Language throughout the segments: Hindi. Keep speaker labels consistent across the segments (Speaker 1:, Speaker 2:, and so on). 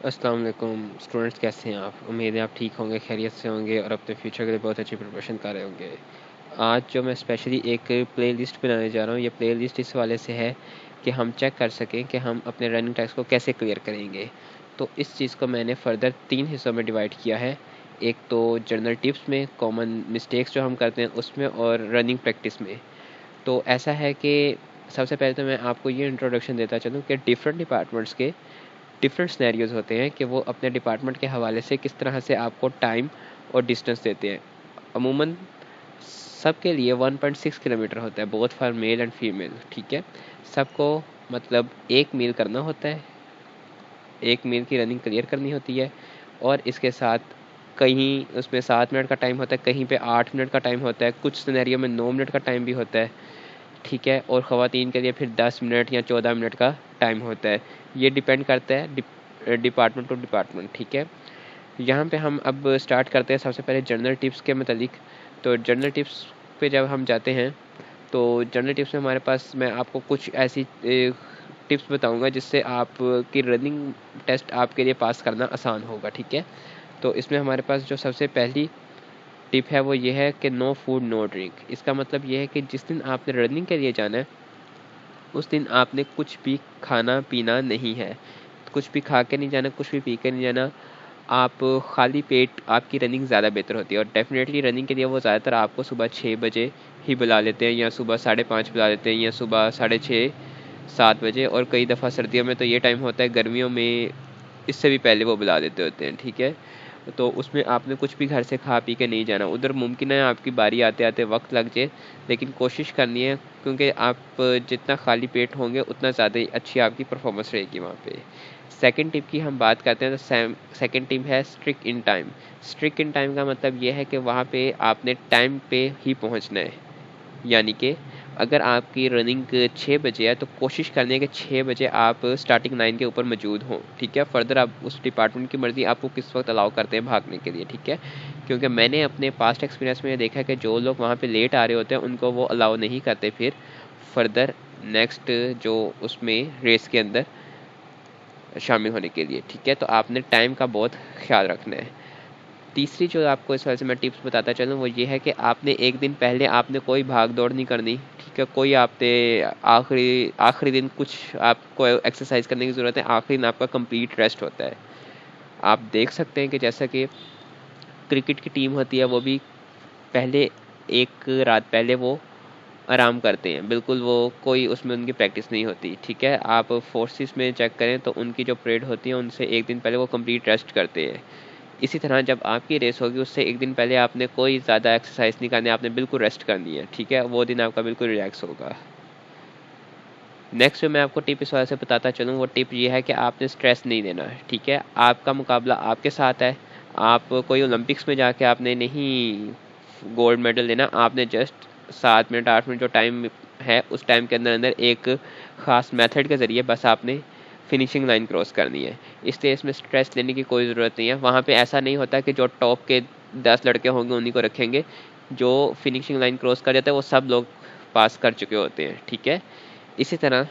Speaker 1: अस्सलाम वालेकुम स्टूडेंट्स, कैसे हैं आप? उम्मीद है आप ठीक होंगे, खैरियत से होंगे और अपने फ्यूचर के लिए बहुत अच्छी प्रिपरेशन कर रहे होंगे। आज जो मैं स्पेशली एक प्लेलिस्ट बनाने जा रहा हूँ, ये प्लेलिस्ट इस वाले से है कि हम चेक कर सकें कि हम अपने रनिंग टेस्ट को कैसे क्लियर करेंगे। तो इस चीज़ को मैंने फर्दर 3 हिस्सों में डिवाइड किया है। एक तो जनरल टिप्स में, कॉमन मिस्टेक्स जो हम करते हैं उसमें, और रनिंग प्रैक्टिस में। तो ऐसा है कि सबसे पहले तो मैं आपको ये इंट्रोडक्शन देता चलूँ कि डिफरेंट डिपार्टमेंट्स के डिफरेंट सिनेरियोज होते हैं कि वो अपने डिपार्टमेंट के हवाले से किस तरह से आपको टाइम और डिस्टेंस देते हैं। अमूमन सबके लिए 1.6 किलोमीटर होता है, both for male and female. ठीक है, सबको मतलब एक मील करना होता है, एक मील की रनिंग क्लियर करनी होती है। और इसके साथ कहीं उसमें 7 मिनट का टाइम होता है, कहीं पे 8 मिनट का टाइम होता है, कुछ सिनेरियो में 9 मिनट का टाइम भी होता है। ठीक है, और ख़वातीन के लिए फिर 10 मिनट या 14 मिनट का टाइम होता है। ये डिपेंड करता है डिपार्टमेंट टू डिपार्टमेंट। ठीक है, यहाँ पे हम अब स्टार्ट करते हैं सबसे पहले जनरल टिप्स के मतलब। तो जनरल टिप्स पे जब हम जाते हैं तो जनरल टिप्स में हमारे पास मैं आपको कुछ ऐसी टिप्स बताऊंगा जिससे आपकी रनिंग टेस्ट आपके लिए पास करना आसान होगा। ठीक है, तो इसमें हमारे पास जो सबसे पहली टिप है वो ये है कि नो फूड नो ड्रिंक। इसका मतलब ये है कि जिस दिन आपने रनिंग के लिए जाना है उस दिन आपने कुछ भी खाना पीना नहीं है, कुछ भी खा के नहीं जाना, कुछ भी पी के नहीं जाना। आप खाली पेट आपकी रनिंग ज़्यादा बेहतर होती है। और डेफिनेटली रनिंग के लिए वो ज़्यादातर आपको सुबह 6 बजे ही बुला लेते हैं, या सुबह 5:30 बुला लेते हैं, या सुबह 6:30 7 बजे। और कई दफ़ा सर्दियों में तो ये टाइम होता है, गर्मियों में इससे भी पहले वो बुला देते होते हैं। ठीक है, तो उसमें आपने कुछ भी घर से खा पी के नहीं जाना। उधर मुमकिन है आपकी बारी आते आते वक्त लग जाए, लेकिन कोशिश करनी है, क्योंकि आप जितना खाली पेट होंगे उतना ज़्यादा ही अच्छी आपकी परफॉर्मेंस रहेगी वहाँ पे। सेकंड टिप की हम बात करते हैं तो सेकंड टिप है strict in time. Strict in time का मतलब ये है कि वहाँ पे आपने टाइम पे ही पहुँचना है। यानी कि अगर आपकी रनिंग 6 बजे है तो कोशिश करनी है कि 6 बजे आप स्टार्टिंग लाइन के ऊपर मौजूद हों। ठीक है, फर्दर आप उस डिपार्टमेंट की मर्ज़ी आपको किस वक्त अलाउ करते हैं भागने के लिए। ठीक है, क्योंकि मैंने अपने पास्ट एक्सपीरियंस में ये देखा है कि जो लोग वहाँ पे लेट आ रहे होते हैं उनको वो अलाउ नहीं करते फिर फर्दर नेक्स्ट जो उसमें रेस के अंदर शामिल होने के लिए। ठीक है, तो आपने टाइम का बहुत ख्याल रखना है। तीसरी जो आपको इस वजह से मैं टिप्स बताता चलूँ वो ये है कि आपने एक दिन पहले आपने कोई भाग दौड़ नहीं करनी। ठीक है, कोई आपने आखिरी आखिरी दिन कुछ आपको एक्सरसाइज करने की ज़रूरत है, आखिरी दिन आपका कंप्लीट रेस्ट होता है। आप देख सकते हैं कि जैसा कि क्रिकेट की टीम होती है वो भी पहले एक रात पहले वो आराम करते हैं, बिल्कुल वो कोई उसमें उनकी प्रैक्टिस नहीं होती। ठीक है, आप फोर्सेस में चेक करें तो उनकी जो परेड होती है उनसे एक दिन पहले वो कंप्लीट रेस्ट करते हैं। इसी तरह जब आपकी रेस होगी उससे एक दिन पहले आपने कोई ज़्यादा एक्सरसाइज नहीं करनी, आपने बिल्कुल रेस्ट करनी है। ठीक है, वो दिन आपका बिल्कुल रिलैक्स होगा। नेक्स्ट जो मैं आपको टिप इस वजह से बताता चलूँ वो टिप ये है कि आपने स्ट्रेस नहीं देना है। ठीक है, आपका मुकाबला आपके साथ है। आप कोई ओलंपिक्स में जाके आपने नहीं गोल्ड मेडल लेना, आपने जस्ट 7 मिनट 8 मिनट जो टाइम है उस टाइम के अंदर अंदर एक ख़ास मेथड के ज़रिए बस आपने फिनिशिंग लाइन क्रॉस करनी है। इसलिए इसमें स्ट्रेस लेने की कोई ज़रूरत नहीं है। वहाँ पे ऐसा नहीं होता कि जो टॉप के 10 लड़के होंगे उन्हीं को रखेंगे, जो फिनिशिंग लाइन क्रॉस कर जाते हैं वो सब लोग पास कर चुके होते हैं। ठीक है, इसी तरह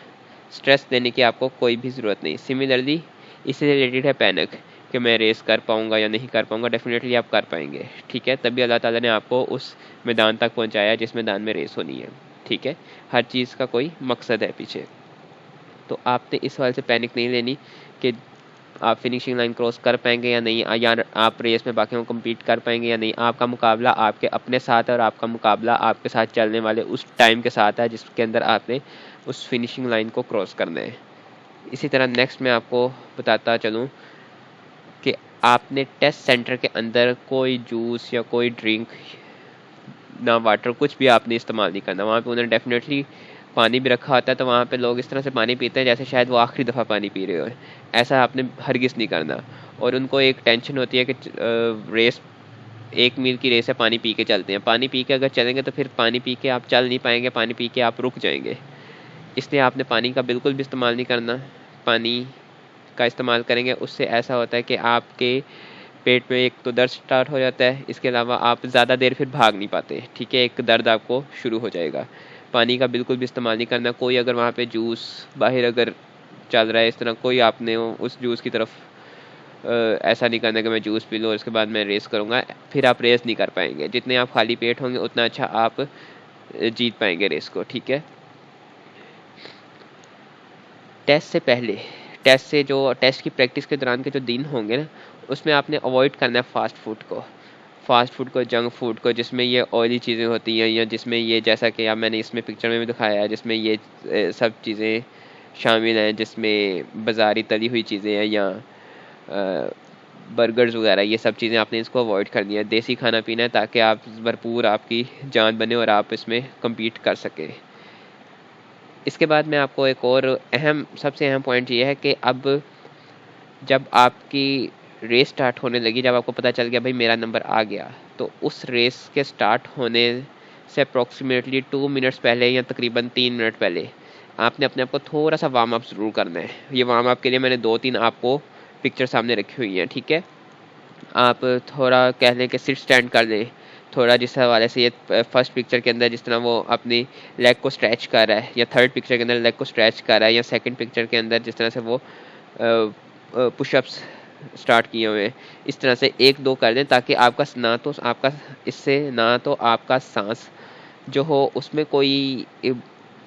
Speaker 1: स्ट्रेस देने की आपको कोई भी ज़रूरत नहीं। सिमिलरली इससे रिलेटेड है पैनिक कि मैं रेस कर पाऊँगा या नहीं कर पाऊँगा। डेफिनेटली आप कर पाएंगे। ठीक है, तभी अल्लाह ताला ने आपको उस मैदान तक पहुँचाया जिस मैदान में रेस होनी है। ठीक है, हर चीज़ का कोई मकसद है पीछे। तो आपने इस वजह से पैनिक नहीं लेनी कि आप फिनिशिंग लाइन क्रॉस कर पाएंगे या नहीं, या आप रेस में बाकियों को कम्पीट कर पाएंगे या नहीं। आपका मुकाबला आपके अपने साथ है और आपका मुकाबला आपके साथ चलने वाले उस टाइम के साथ है जिसके अंदर आपने उस फिनिशिंग लाइन को क्रॉस करना है। इसी तरह नेक्स्ट मैं आपको बताता चलूँ कि आपने टेस्ट सेंटर के अंदर कोई जूस या कोई ड्रिंक, ना वाटर, कुछ भी आपने इस्तेमाल नहीं करना। वहाँ पे उन्होंने डेफिनेटली पानी भी रखा होता है, तो वहाँ पे लोग इस तरह से पानी पीते हैं जैसे शायद वो आखिरी दफ़ा पानी पी रहे हो। ऐसा आपने हरगिज़ नहीं करना। और उनको एक टेंशन होती है कि रेस 1 मील की रेस है, पानी पी के चलते हैं। पानी पी के अगर चलेंगे तो फिर पानी पी के आप चल नहीं पाएंगे, पानी पी के आप रुक जाएंगे। इसलिए आपने पानी का बिल्कुल भी इस्तेमाल नहीं करना। पानी का इस्तेमाल करेंगे उससे ऐसा होता है कि आपके पेट में एक तो दर्द स्टार्ट हो जाता है, इसके अलावा आप ज़्यादा देर फिर भाग नहीं पाते। ठीक है, एक दर्द आपको शुरू हो जाएगा। पानी का बिल्कुल भी इस्तेमाल नहीं करना। कोई अगर वहाँ पे जूस बाहर अगर चल रहा है इस तरह, कोई आपने उस जूस की तरफ ऐसा नहीं करना कि मैं जूस पी लूँ और उसके बाद मैं रेस करूँगा, फिर आप रेस नहीं कर पाएंगे। जितने आप खाली पेट होंगे उतना अच्छा आप जीत पाएंगे रेस को, ठीक है। टेस्ट से पहले, टेस्ट की प्रैक्टिस के दौरान के जो दिन होंगे ना, उसमें आपने अवॉइड करना है फास्ट फूड को, जंक फूड को, जिसमें ये ऑयली चीज़ें होती हैं, या जिसमें ये, जैसा कि अब मैंने इसमें पिक्चर में भी दिखाया है, जिसमें ये सब चीज़ें शामिल हैं, जिसमें बाज़ारी तली हुई चीज़ें हैं या बर्गर्स वगैरह, ये सब चीज़ें आपने इसको अवॉइड करनी है। देसी खाना पीना है ताकि आप भरपूर आपकी जान बने और आप इसमें कम्पीट कर सकें। इसके बाद मैं आपको एक और सबसे अहम पॉइंट ये है कि अब जब आपकी रेस स्टार्ट होने लगी, जब आपको पता चल गया भाई मेरा नंबर आ गया, तो उस रेस के स्टार्ट होने से अप्रॉक्सीमेटली 2 मिनट्स पहले या तकरीबन 3 मिनट पहले आपने अपने आप को थोड़ा सा वार्म अप ज़रूर करना है। ये वार्म अप के लिए मैंने 2-3 आपको पिक्चर सामने रखी हुई हैं, ठीक है। आप थोड़ा कह लें कि सिट स्टैंड कर लें थोड़ा, जिस हवाले से ये फर्स्ट पिक्चर के अंदर जिस तरह वो अपनी लेग को स्ट्रेच कर रहा है, या थर्ड पिक्चर के अंदर लेग को स्ट्रेच कर रहा है, या सेकंड पिक्चर के अंदर जिस तरह से वो पुशअप्स स्टार्ट किए हुए हैं, इस तरह से 1-2 कर दें, ताकि आपका ना तो आपका सांस जो हो उसमें कोई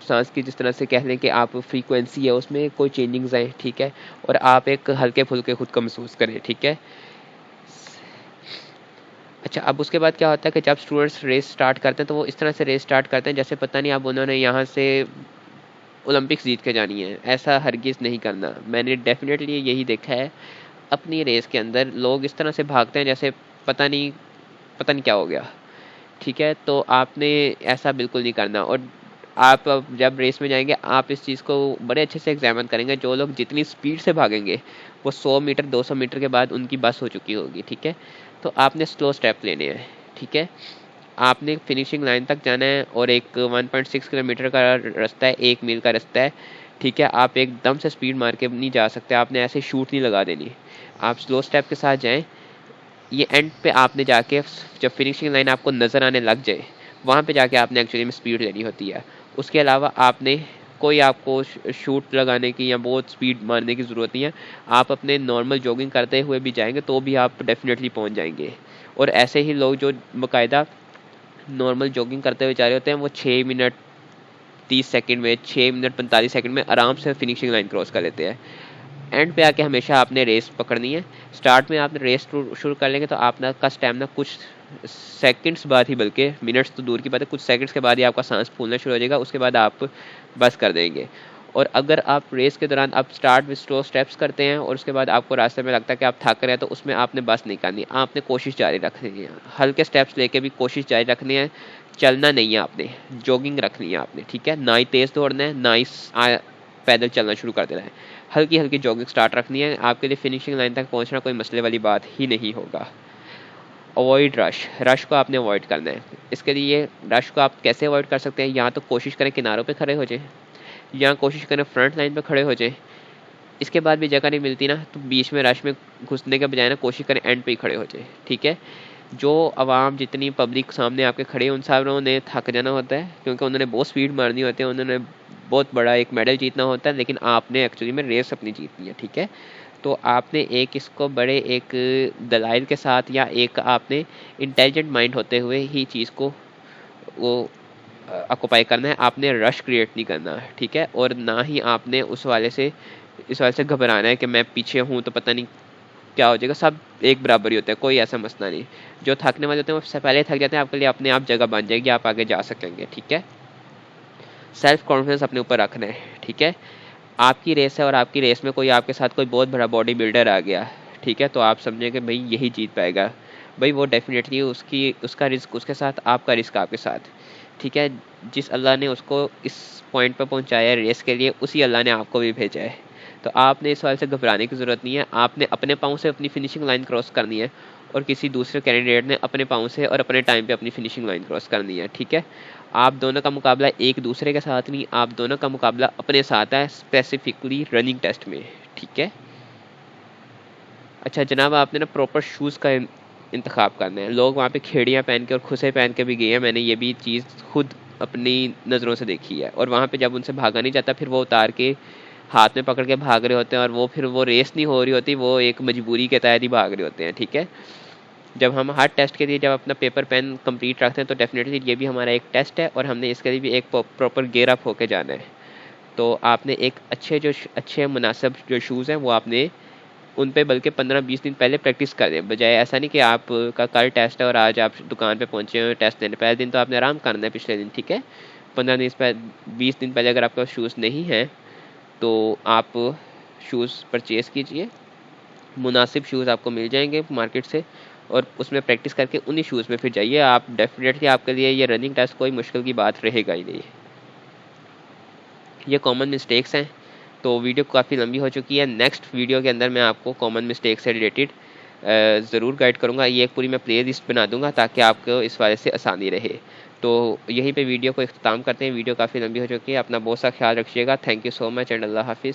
Speaker 1: सांस की, जिस तरह से कह लें कि आप फ्रीक्वेंसी है उसमें कोई चेंजिंग्स आए, ठीक है, और आप एक हल्के फुल्के खुद को महसूस करें, ठीक है। अच्छा, अब उसके बाद क्या होता है कि जब स्टूडेंट्स रेस स्टार्ट करते हैं तो वो इस तरह से रेस स्टार्ट करते हैं जैसे पता नहीं अब उन्होंने यहाँ से ओलंपिक्स जीत के जानी है। ऐसा हरगिज़ नहीं करना। मैंने डेफिनेटली यही देखा है अपनी रेस के अंदर, लोग इस तरह से भागते हैं जैसे पता नहीं क्या हो गया, ठीक है। तो आपने ऐसा बिल्कुल नहीं करना। और आप अब जब रेस में जाएंगे आप इस चीज़ को बड़े अच्छे से एग्जामिन करेंगे। जो लोग जितनी स्पीड से भागेंगे वो 100 मीटर 200 मीटर के बाद उनकी बस हो चुकी होगी, ठीक है। तो आपने स्लो स्टेप लेने हैं, ठीक है। आपने फिनिशिंग लाइन तक जाना है और एक 1.6 किलोमीटर का रास्ता है, 1 मील का रास्ता है, ठीक है। आप एकदम से स्पीड मार के नहीं जा सकते, आपने ऐसे शूट नहीं लगा देनी, आप स्लो स्टेप के साथ जाएं। ये एंड पे आपने जाके जब फिनिशिंग लाइन आपको नज़र आने लग जाए वहाँ पे जाके आपने एक्चुअली में स्पीड लेनी होती है। उसके अलावा आपने कोई आपको शूट लगाने की या बहुत स्पीड मारने की ज़रूरत नहीं है। आप अपने नॉर्मल जॉगिंग करते हुए भी जाएंगे तो भी आप डेफिनेटली पहुँच जाएंगे। और ऐसे ही लोग जो बाकायदा नॉर्मल जॉगिंग करते हुए जा रहे होते हैं वो 6 मिनट 30 सेकंड में, 6 मिनट 45 सेकंड में आराम से फिनिशिंग लाइन क्रॉस कर लेते हैं। एंड पे आके हमेशा आपने रेस पकड़नी है। स्टार्ट में आपने रेस शुरू कर लेंगे तो आपका स्टैमिना कुछ सेकंड्स बाद ही, बल्कि मिनट्स तो दूर की बात है, कुछ सेकंड्स के बाद ही आपका सांस फूलना शुरू हो जाएगा। उसके बाद आप बस कर देंगे। और अगर आप रेस के दौरान आप स्टार्ट में स्लो स्टेप्स करते हैं और उसके बाद आपको रास्ते में लगता है कि आप थक रहे हैं तो उसमें आपने बस नहीं करनी, आपने कोशिश जारी रखनी है। हल्के स्टेप्स लेके भी कोशिश जारी रखनी है, चलना नहीं है आपने, जॉगिंग रखनी है आपने, ठीक है। ना ही तेज़ दौड़ना है, ना ही पैदल चलना शुरू कर देना है। हल्की हल्की जॉगिंग स्टार्ट रखनी है। आपके लिए फिनिशिंग लाइन तक पहुंचना कोई मसले वाली बात ही नहीं होगा। अवॉइड रश को आपने अवॉइड करना है। इसके लिए रश को आप कैसे अवॉइड कर सकते हैं, या तो कोशिश करें किनारों पे खड़े हो जाएं, या कोशिश करें फ्रंट लाइन पे खड़े हो जाएं। इसके बाद भी जगह नहीं मिलती ना तो बीच में रश में घुसने के बजाय ना कोशिश करें एंड पे ही खड़े हो जाए, ठीक है। जो आवाम जितनी पब्लिक सामने आपके खड़े उन सारों ने थक जाना होता है क्योंकि उन्होंने बहुत स्पीड मारनी होती है, उन्होंने बहुत बड़ा एक मेडल जीतना होता है, लेकिन आपने एक्चुअली में रेस अपनी जीतनी है, ठीक है। तो आपने एक इसको बड़े एक दलाइल के साथ या एक आपने इंटेलिजेंट माइंड होते हुए ही चीज़ को वो ऑक्यूपाई करना है। आपने रश क्रिएट नहीं करना, ठीक है। और ना ही आपने इस वाले से घबराना है कि मैं पीछे हूँ तो पता नहीं क्या हो जाएगा। सब एक बराबर ही होता है, कोई ऐसा मसला नहीं। जो थकने वाले होते हैं वो सबसे पहले थक जाते हैं, आपके लिए अपने आप जगह बन जाएगी, आप आगे जा सकेंगे, ठीक है। सेल्फ कॉन्फिडेंस अपने ऊपर रखना है, ठीक है। आपकी रेस है और आपकी रेस में कोई आपके साथ कोई बहुत बड़ा बॉडी बिल्डर आ गया, ठीक है, तो आप समझें कि भाई यही जीत पाएगा। भाई वो डेफिनेटली उसका रिस्क उसके साथ, आपका रिस्क आपके साथ, ठीक है। जिस अल्लाह ने उसको इस पॉइंट पर पहुंचाया है रेस के लिए, उसी अल्लाह ने आपको भी भेजा है। तो आपने इस सवाल से घबराने की ज़रूरत नहीं है। आपने अपने पाँव से अपनी फिनिशिंग लाइन क्रॉस करनी है और किसी दूसरे कैंडिडेट ने अपने पाँव से और अपने टाइम पे अपनी फिनिशिंग लाइन क्रॉस करनी है, ठीक है। आप दोनों का मुकाबला एक दूसरे के साथ नहीं, आप दोनों का मुकाबला अपने साथ है, स्पेसिफिकली रनिंग टेस्ट में, ठीक है। अच्छा जनाब, आपने ना प्रॉपर शूज़ का इंतखाब करना है। लोग वहाँ पे खेड़ियाँ पहन के और खुसे पहन के भी गए हैं, मैंने ये भी चीज़ खुद अपनी नज़रों से देखी है। और वहाँ पे जब उनसे भागा नहीं जाता फिर वो उतार के हाथ में पकड़ के भाग रहे होते हैं, और वो फिर वो रेस नहीं हो रही होती, वो एक मजबूरी के तहत ही भाग रहे होते हैं। ठीक है, जब हम हर टेस्ट के लिए जब अपना पेपर पेन कंप्लीट रखते हैं तो डेफिनेटली ये भी हमारा एक टेस्ट है, और हमने इसके लिए भी एक प्रॉपर गेयर अप होके जाना है। तो आपने एक अच्छे मुनासिब जो शूज़ हैं वो आपने उन पे बल्कि 15-20 दिन पहले प्रैक्टिस कर दें, बजाय ऐसा नहीं कि आप का कल टेस्ट है और आज आप दुकान पे पहुंचे हो टेस्ट देने। पहले दिन तो आपने आराम करना है, पिछले दिन। ठीक है, 20 दिन पहले अगर आपके पास शूज़ नहीं है तो आप शूज़ परचेज़ कीजिए, मुनासिब शूज़ आपको मिल जाएंगे मार्केट से, और उसमें प्रैक्टिस करके उन्हीं शूज़ में फिर जाइए आप। डेफिनेटली आपके लिए ये रनिंग टेस्ट कोई मुश्किल की बात रहेगा ही नहीं। ये कॉमन मिस्टेक्स हैं। तो वीडियो काफ़ी लंबी हो चुकी है, नेक्स्ट वीडियो के अंदर मैं आपको कॉमन मिस्टेक से रिलेटेड ज़रूर गाइड करूँगा। ये एक पूरी मैं प्ले लिस्ट बना दूंगा ताकि आपको इस वाले से आसानी रहे। तो यहीं पे वीडियो को इख्तिताम करते हैं, वीडियो काफ़ी लंबी हो चुकी है। अपना बहुत सा ख्याल रखिएगा। Thank you so much and Allah हाफिज़।